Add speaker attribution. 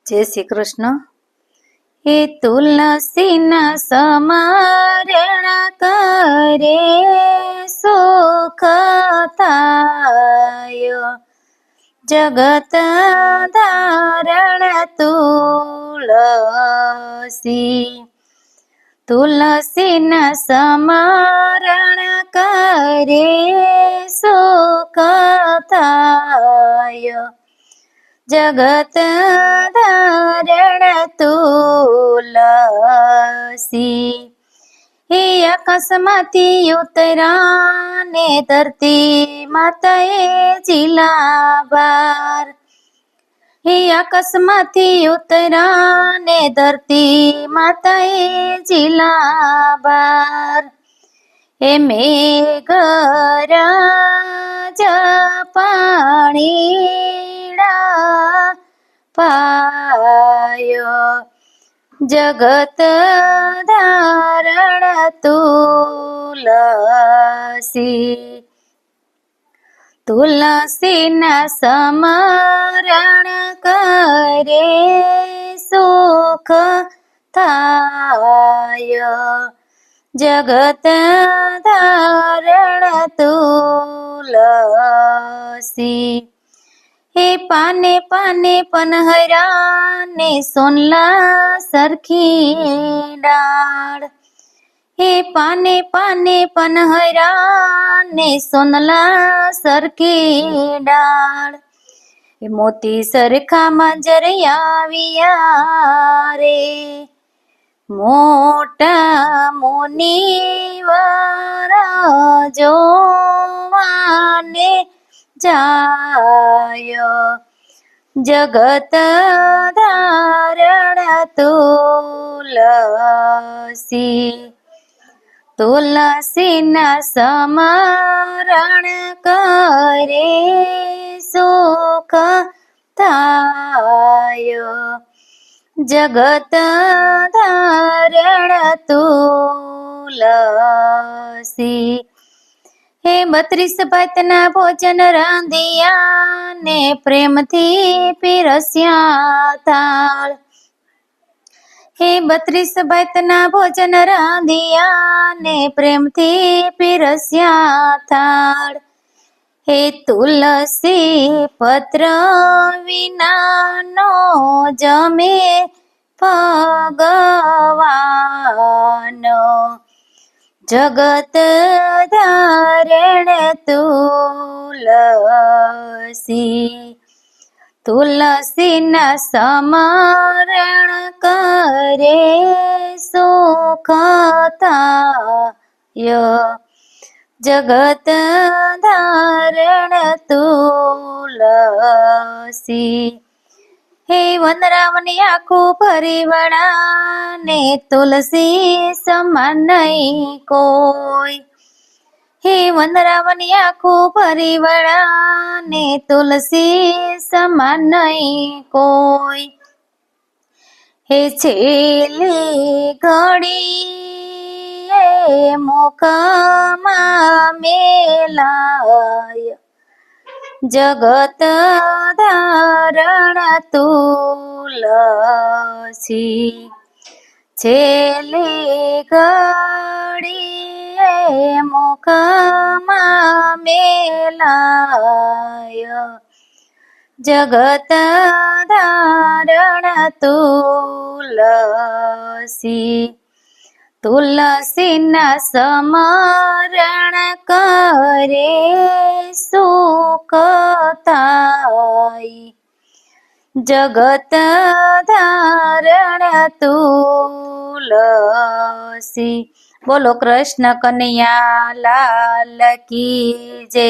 Speaker 1: જય શ્રી કૃષ્ણ. એ તુલસીના સ્મરણ કરે સુખ થાય, જગત ધારણ તુલસી. તુલસીના સ્મરણ કરે સુખ થાય, જગત ધારણ તુલસી. હે આકાશમાંથી ઉતરા ને ધરતી માતાએ જીલાબાર. હે આકાશમાંથી ઉતરા ને ધરતી માતાએ જીલાબાર. હે મેઘરાજ પાણીડા પાયો, જગત ધારણ તુલસી. તુલસીના સ્મરણ કરે સુખ થાય, જગત ધારણ તુલસી. હે પાને પાને પનહરા ને સોનલા સરખી ડાળ. હે પાને પાને પનહરા ને સોનલા સરખી ડાળ. હે મોતી સરખા માંજરિયા આવ્યા રે, મોટા મુનિવર જોવાને જાય, જગત ધારણ તુલસી. તુલસીના સ્મરણ કરે સુખ થાય, જગત ધારણ તુલસી. હે 32 ભાતના ભોજન રાંધિયા ને પ્રેમથી પીરસ્યા થાળ. હે 32 ભાતના ભોજન રાંધિયા ને પ્રેમથી પીરસ્યા થાળ. હે તુલસી પત્ર વિનાનો જમે ભગવાન, જગત ધારણ તુલસી. તુલસીના સ્મરણ કરે સુખ થાય, જગત ધારણ તુલસી. હે વનરાવની આખું ફરી વળા ને તુલસી સમાન નહીં કોઈ. હે વનરાવની આખું ફરી વળા ને તુલસી સમાન નહીં કોઈ. હે છેલ્લી ઘડી એ મુખમાં મેલાય, જગત ધારણ તુલસી. છેલ્લી ઘડી એ મુખમાં મેલાય, જગત ધારણ તુલસી. તુલસીના સ્મરણ કરે સુખ થાય, જગત ધારણ તુલસી. બોલો કૃષ્ણ કનૈયા લાલ કી જય.